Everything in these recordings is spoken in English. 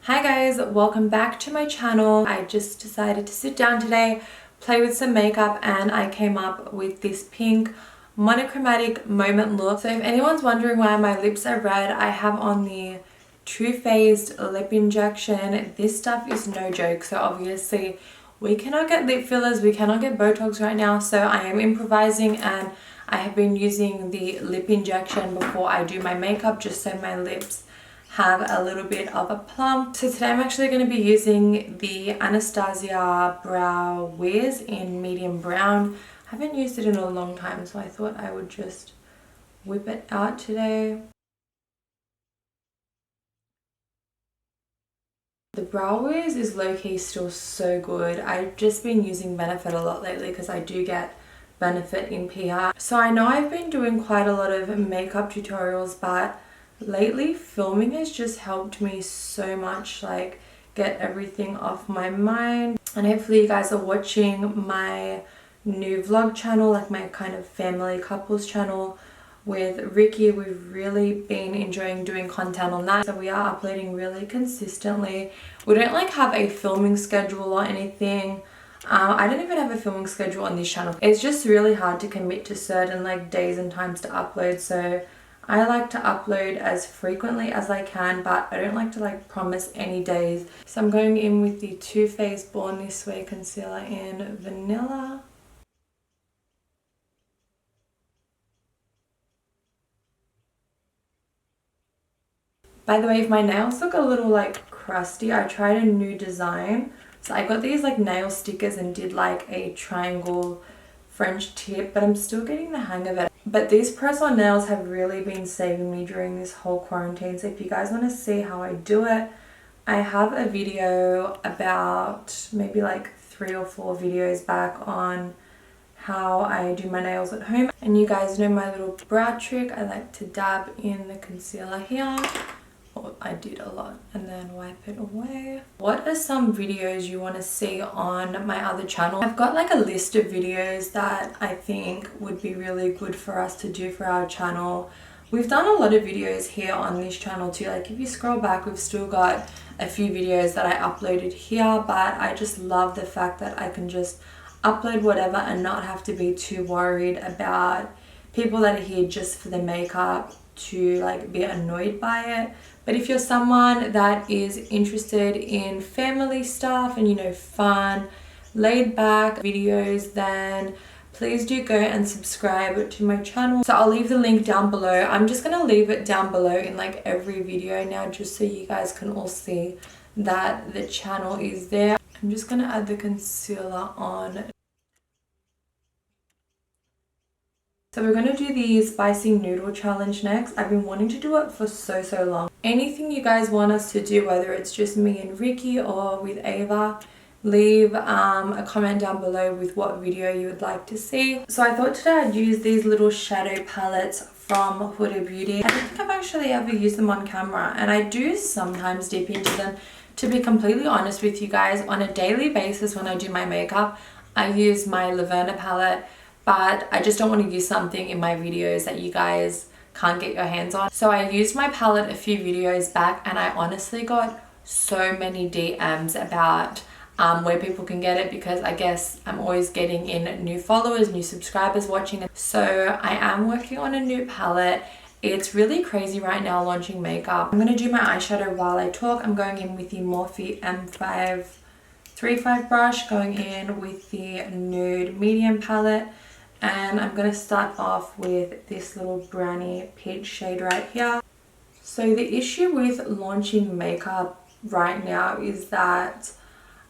Hi guys, welcome back to my channel. I just decided to sit down today, play with some makeup, and I came up with this pink monochromatic moment look. So if anyone's wondering why my lips are red, I have on the Too Faced lip injection. This stuff is no joke. So obviously we cannot get lip fillers, we cannot get Botox right now, so I am improvising, and I have been using the lip injection before I do my makeup just so my lips have a little bit of a plump. So today I'm actually going to be using the Anastasia Brow Wiz in medium brown. I haven't used it in a long time, so I thought I would just whip it out today. The Brow Wiz is low-key still so good. I've just been using Benefit a lot lately because I do get Benefit in PR. So I know I've been doing quite a lot of makeup tutorials, but lately filming has just helped me so much, like get everything off my mind. And hopefully you guys are watching my new vlog channel, like my kind of family couples channel with Ricky. We've really been enjoying doing content on that, so we are uploading really consistently. We don't like have a filming schedule or anything. I don't even have a filming schedule on this channel. It's just really hard to commit to certain like days and times to upload, so I like to upload as frequently as I can, but I don't like to like promise any days. So I'm going in with the Too Faced Born This Way concealer in Vanilla. By the way, if my nails look a little like crusty, I tried a new design. So I got these like nail stickers and did like a triangle French tip, but I'm still getting the hang of it. But these press-on nails have really been saving me during this whole quarantine. So if you guys want to see how I do it, I have a video about maybe like 3 or 4 videos back on how I do my nails at home. And you guys know my little brow trick. I like to dab in the concealer here. Well, I did a lot, and then wipe it away. What are some videos you want to see on my other channel? I've got like a list of videos that I think would be really good for us to do for our channel. We've done a lot of videos here on this channel too. Like if you scroll back, we've still got a few videos that I uploaded here, but I just love the fact that I can just upload whatever and not have to be too worried about people that are here just for the makeup to like be annoyed by it. But if you're someone that is interested in family stuff and, you know, fun, laid back videos, then please do go and subscribe to my channel. So I'll leave the link down below. I'm just gonna leave it down below in like every video now, just so you guys can all see that the channel is there. I'm just gonna add the concealer on. So we're going to do the spicy noodle challenge next. I've been wanting to do it for so long. Anything you guys want us to do, whether it's just me and Ricky or with Ava, leave a comment down below with what video you would like to see. So I thought today I'd use these little shadow palettes from Huda Beauty. I don't think I've actually ever used them on camera, and I do sometimes dip into them. To be completely honest with you guys, on a daily basis when I do my makeup, I use my Lavender palette, but I just don't want to use something in my videos that you guys can't get your hands on. So I used my palette a few videos back, and I honestly got so many DMs about where people can get it, because I guess I'm always getting in new followers, new subscribers watching. So I am working on a new palette. It's really crazy right now launching makeup. I'm going to do my eyeshadow while I talk. I'm going in with the Morphe M535 brush, going in with the Nude Medium palette. And I'm going to start off with this little brownie peach shade right here. So the issue with launching makeup right now is that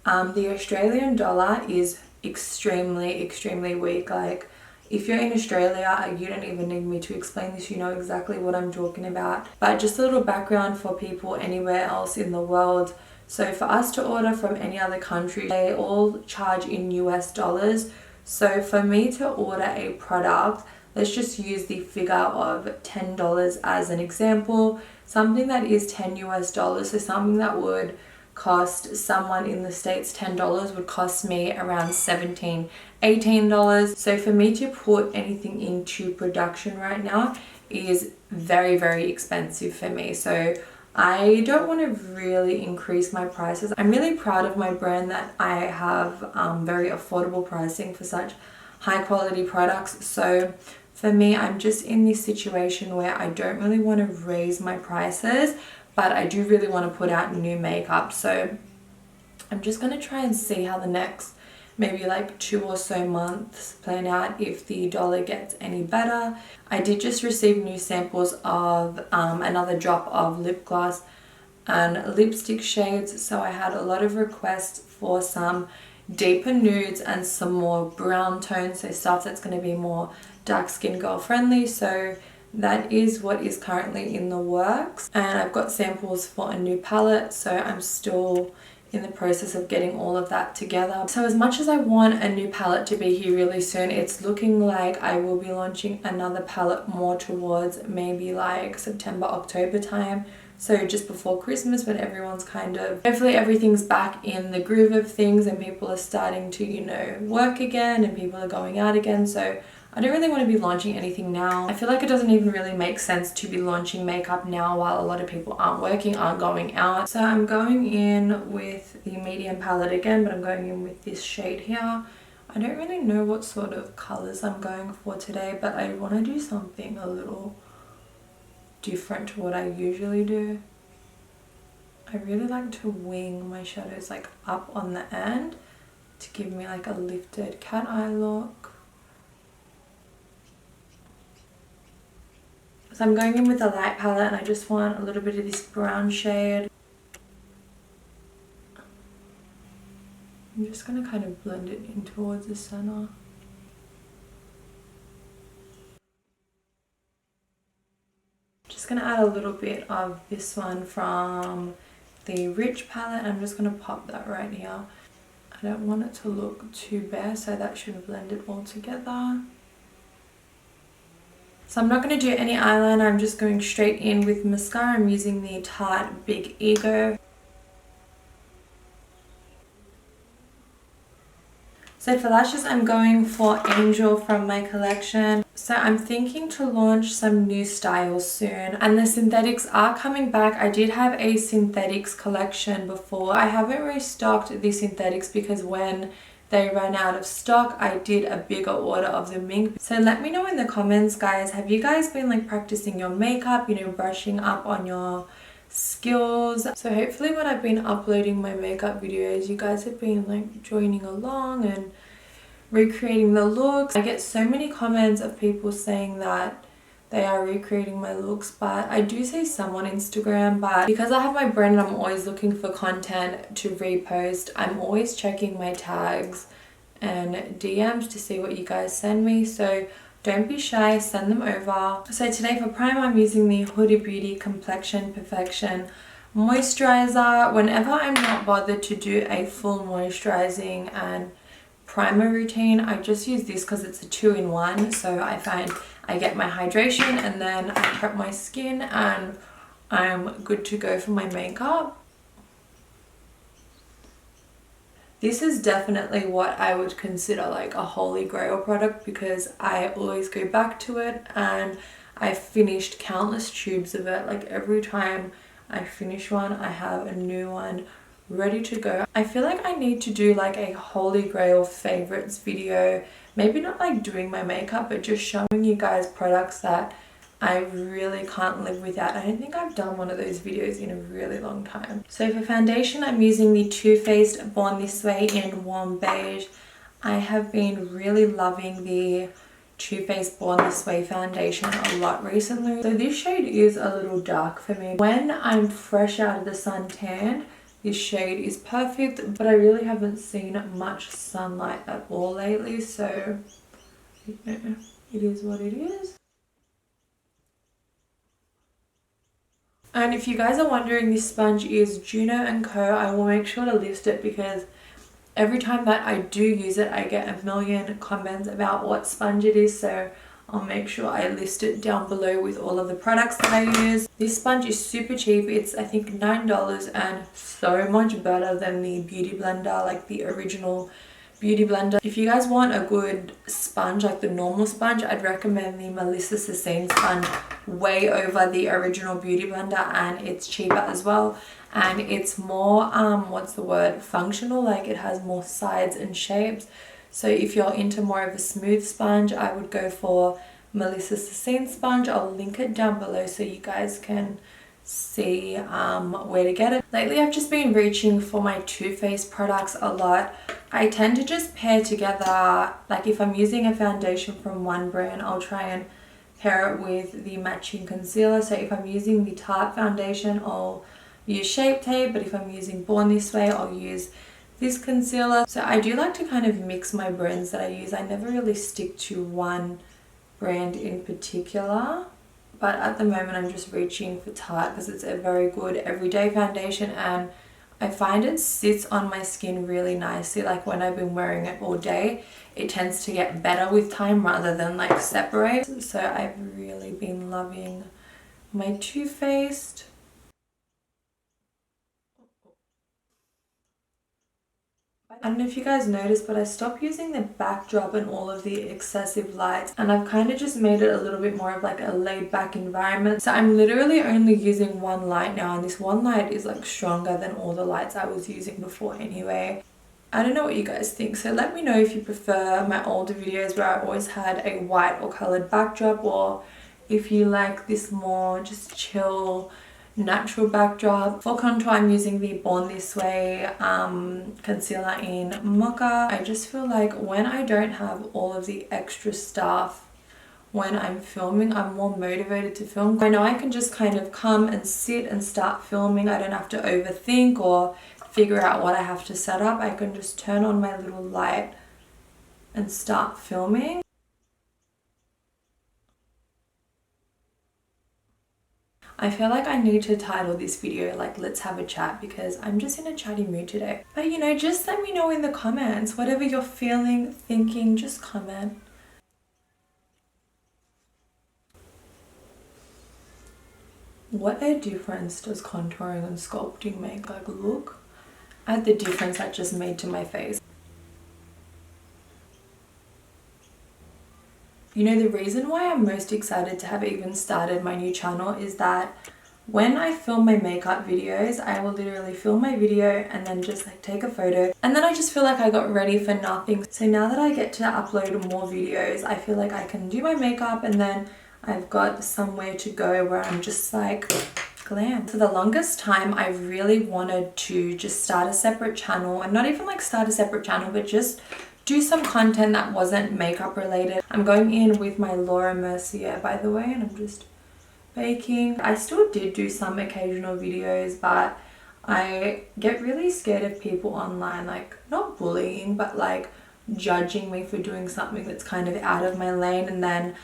the Australian dollar is extremely weak. Like if you're in Australia, you don't even need me to explain this, you know exactly what I'm talking about. But just a little background for people anywhere else in the world. So for us to order from any other country, they all charge in US dollars. So for me to order a product, let's just use the figure of $10 as an example. Something that is 10 US dollars, so something that would cost someone in the States $10 would cost me around $17, $18. So for me to put anything into production right now is very expensive for me. So I don't want to really increase my prices. I'm really proud of my brand that I have very affordable pricing for such high quality products. So for me, I'm just in this situation where I don't really want to raise my prices, but I do really want to put out new makeup. So I'm just going to try and see how the next maybe like 2 or so months plan out, if the dollar gets any better. I did just receive new samples of another drop of lip gloss and lipstick shades, so I had a lot of requests for some deeper nudes and some more brown tones, so stuff that's going to be more dark skin girl friendly. So that is what is currently in the works, and I've got samples for a new palette, so I'm still in the process of getting all of that together. So as much as I want a new palette to be here really soon, it's looking like I will be launching another palette more towards maybe like September, October time. So just before Christmas, when everyone's kind of, hopefully everything's back in the groove of things and people are starting to, you know, work again and people are going out again. So I don't really want to be launching anything now. I feel like it doesn't even really make sense to be launching makeup now while a lot of people aren't working, aren't going out. So I'm going in with the medium palette again, but I'm going in with this shade here. I don't really know what sort of colors I'm going for today, but I want to do something a little different to what I usually do. I really like to wing my shadows like up on the end to give me like a lifted cat eye look. So I'm going in with a light palette and I just want a little bit of this brown shade. I'm just going to kind of blend it in towards the center. Just going to add a little bit of this one from the Rich palette. I'm just going to pop that right here. I don't want it to look too bare, so that should blend it all together. So I'm not going to do any eyeliner, I'm just going straight in with mascara. I'm using the Tarte Big Ego. So for lashes, I'm going for Angel from my collection. So I'm thinking to launch some new styles soon, and the synthetics are coming back. I did have a synthetics collection before. I haven't restocked the synthetics because when they ran out of stock, I did a bigger order of the mink. So let me know in the comments, guys, have you guys been like practicing your makeup, you know, brushing up on your skills? So hopefully when I've been uploading my makeup videos, you guys have been like joining along and recreating the looks. I get so many comments of people saying that they are recreating my looks, but I do see some on Instagram. But because I have my brand and I'm always looking for content to repost, I'm always checking my tags and DMs to see what you guys send me. So don't be shy, send them over. So today for primer, I'm using the Huda Beauty Complexion Perfection moisturizer. Whenever I'm not bothered to do a full moisturizing and primer routine, I just use this because it's a 2-in-1. So I find I get my hydration and then I prep my skin and I'm good to go for my makeup. This is definitely what I would consider like a holy grail product because I always go back to it and I've finished countless tubes of it. Like every time I finish one, I have a new one ready to go. I feel like I need to do like a holy grail favorites video, maybe not like doing my makeup, but just showing you guys products that I really can't live without. I don't think I've done one of those videos in a really long time. So for foundation, I'm using the Too Faced Born This Way in Warm Beige. I have been really loving the Too Faced Born This Way foundation a lot recently. So this shade is a little dark for me. When I'm fresh out of the suntan, this shade is perfect, but I really haven't seen much sunlight at all lately, so yeah, it is what it is. And if you guys are wondering, this sponge is Juno & Co. I will make sure to list it because every time that I do use it, I get a million comments about what sponge it is, so I'll make sure I list it down below with all of the products that I use. This sponge is super cheap. It's I think $9 and so much better than the Beauty Blender, like the original beauty blender. If you guys want a good sponge, like the normal sponge, I'd recommend the Melissa Sassine sponge way over the original beauty blender, and it's cheaper as well, and it's more what's the word, functional, like it has more sides and shapes. So if you're into more of a smooth sponge, I would go for Melissa Sassine sponge. I'll link it down below so you guys can see where to get it. Lately I've just been reaching for my Too Faced products a lot. I tend to just pair together, like if I'm using a foundation from one brand, I'll try and pair it with the matching concealer. So if I'm using the Tarte foundation, I'll use Shape Tape, but if I'm using Born This Way, I'll use this concealer. So I do like to kind of mix my brands that I use. I never really stick to one brand in particular, but at the moment I'm just reaching for Tarte because it's a very good everyday foundation, and I find it sits on my skin really nicely. Like when I've been wearing it all day, it tends to get better with time rather than like separate. So I've really been loving my Too Faced. I don't know if you guys noticed, but I stopped using the backdrop and all of the excessive lights, and I've kind of just made it a little bit more of like a laid back environment. So I'm literally only using one light now, and this one light is like stronger than all the lights I was using before anyway. I don't know what you guys think, so let me know if you prefer my older videos where I always had a white or colored backdrop, or if you like this more just chill natural backdrop. For contour, I'm using the Born This Way concealer in Mocha. I just feel like when I don't have all of the extra stuff when I'm filming, I'm more motivated to film. I know I can just kind of come and sit and start filming. I don't have to overthink or figure out what I have to set up. I can just turn on my little light and start filming. I feel like I need to title this video like let's have a chat, because I'm just in a chatty mood today. But you know, just let me know in the comments whatever you're feeling, thinking, just comment. What a difference does contouring and sculpting make? Like look at the difference that just made to my face. You know, the reason why I'm most excited to have even started my new channel is that when I film my makeup videos, I will literally film my video and then just like take a photo, and then I just feel like I got ready for nothing. So now that I get to upload more videos, I feel like I can do my makeup and then I've got somewhere to go where I'm just like glam. For the longest time, I really wanted to just start a separate channel, and not even like start a separate channel, but just do some content that wasn't makeup related. I'm going in with my Laura Mercier, by the way, and I'm just baking. I still did do some occasional videos, but I get really scared of people online, like not bullying, but like judging me for doing something that's kind of out of my lane. And then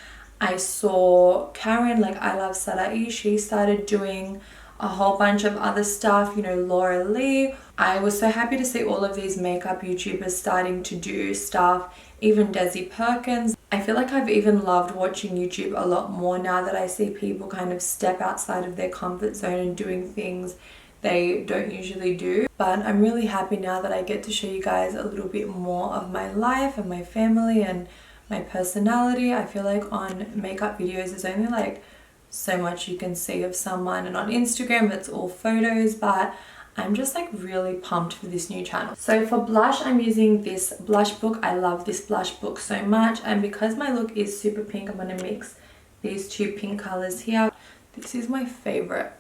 I saw Karen, like I Love Sarai, she started doing a whole bunch of other stuff, you know, Laura Lee. I was so happy to see all of these makeup YouTubers starting to do stuff, even Desi Perkins. I feel like I've even loved watching YouTube a lot more now that I see people kind of step outside of their comfort zone and doing things they don't usually do. But I'm really happy now that I get to show you guys a little bit more of my life and my family and my personality. I feel like on makeup videos there's only like so much you can see of someone, and on Instagram it's all photos, but I'm just like really pumped for this new channel. So for blush, I'm using this blush book. I love this blush book so much, and because my look is super pink, I'm going to mix these two pink colors here. This is my favorite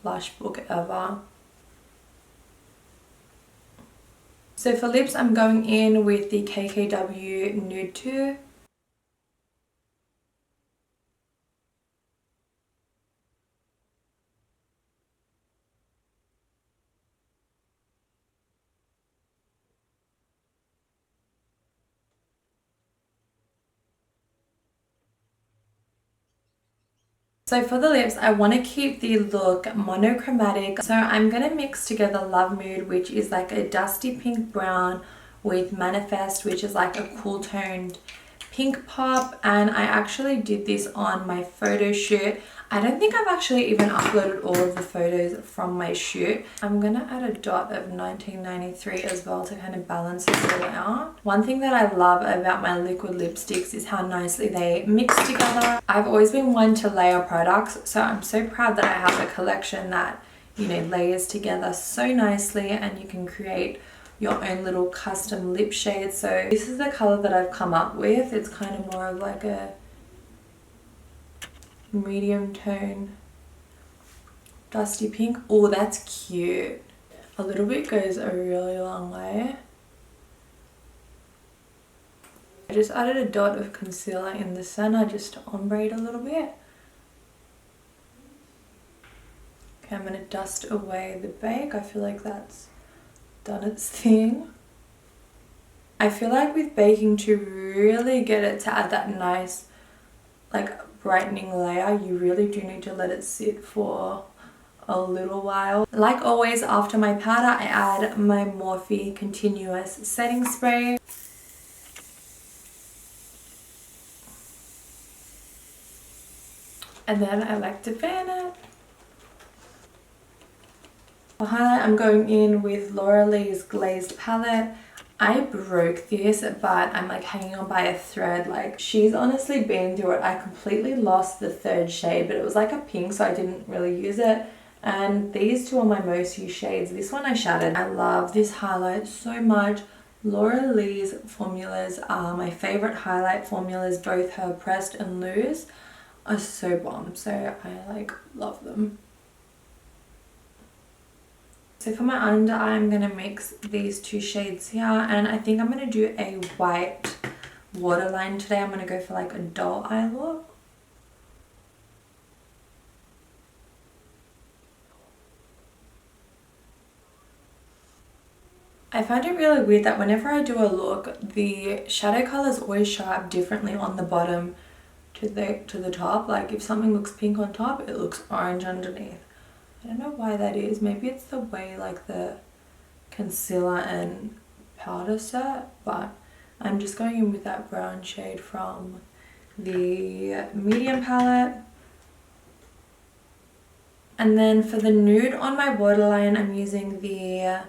blush book ever. So for lips, I'm going in with the KKW Nude 2. So for the lips, I want to keep the look monochromatic. So I'm going to mix together Lovemood, which is like a dusty pink brown, with Manifest, which is like a cool toned pink pop. And I actually did this on my photo shoot. I don't think I've actually even uploaded all of the photos from my shoot. I'm gonna add a dot of 1993 as well to kind of balance it all out. One thing that I love about my liquid lipsticks is how nicely they mix together. I've always been one to layer products, so I'm so proud that I have a collection that, you know, layers together so nicely and you can create your own little custom lip shade. So this is the color that I've come up with. It's kind of more of like a medium tone dusty pink. Oh, that's cute. A little bit goes a really long way. I just added a dot of concealer in the center just to ombre it a little bit. Okay, I'm going to dust away the bake. I feel like that's done its thing. I feel like with baking, to really get it to add that nice like brightening layer, you really do need to let it sit for a little while. Like always, after my powder, I add my Morphe continuous setting spray. And then I like to fan it. For highlight, I'm going in with Laura Lee's Glazed palette. I broke this, but I'm like hanging on by a thread. Like, she's honestly been through it. I completely lost the third shade, but it was like a pink, so I didn't really use it. And these two are my most used shades. This one I shattered. I love this highlight so much. Laura Lee's formulas are my favorite highlight formulas. Both her pressed and loose are so bomb, so I like love them. So for my under eye, I'm going to mix these two shades here, and I think I'm going to do a white waterline today. I'm going to go for like a doll eye look. I find it really weird that whenever I do a look, the shadow colors always show up differently on the bottom to the top. Like if something looks pink on top, it looks orange underneath. I don't know why that is. Maybe it's the way like the concealer and powder set, but I'm just going in with that brown shade from the medium palette. And then for the nude on my waterline, I'm using the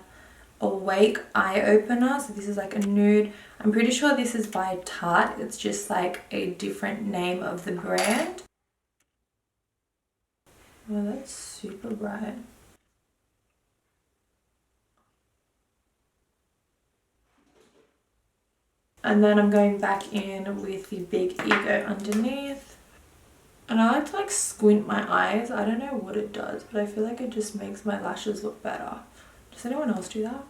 Awake Eye Opener. So this is like a nude. I'm pretty sure this is by Tarte. It's just like a different name of the brand. Oh, that's super bright. And then I'm going back in with the Big Ego underneath. And I like to like squint my eyes. I don't know what it does, but I feel like it just makes my lashes look better. Does anyone else do that?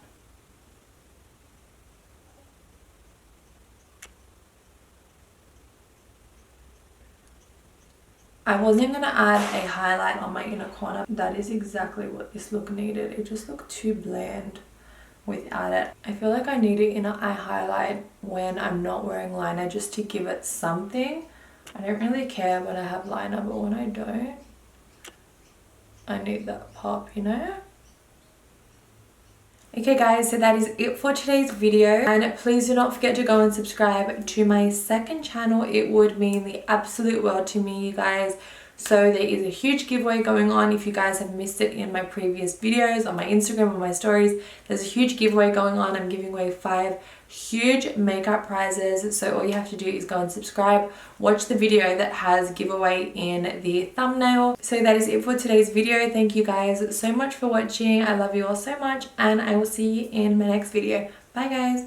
I wasn't going to add a highlight on my inner corner. That is exactly what this look needed. It just looked too bland without it. I feel like I need an inner eye highlight when I'm not wearing liner, just to give it something. I don't really care when I have liner, but when I don't, I need that pop, you know? Okay guys, so that is it for today's video, and please do not forget to go and subscribe to my second channel. It would mean the absolute world to me, you guys. So there is a huge giveaway going on. If you guys have missed it in my previous videos on my Instagram or my stories, there's a huge giveaway going on. I'm giving away 5 huge makeup prizes. So all you have to do is go and subscribe, watch the video that has giveaway in the thumbnail. So that is it for today's video. Thank you guys so much for watching. I love you all so much, and I will see you in my next video. Bye guys.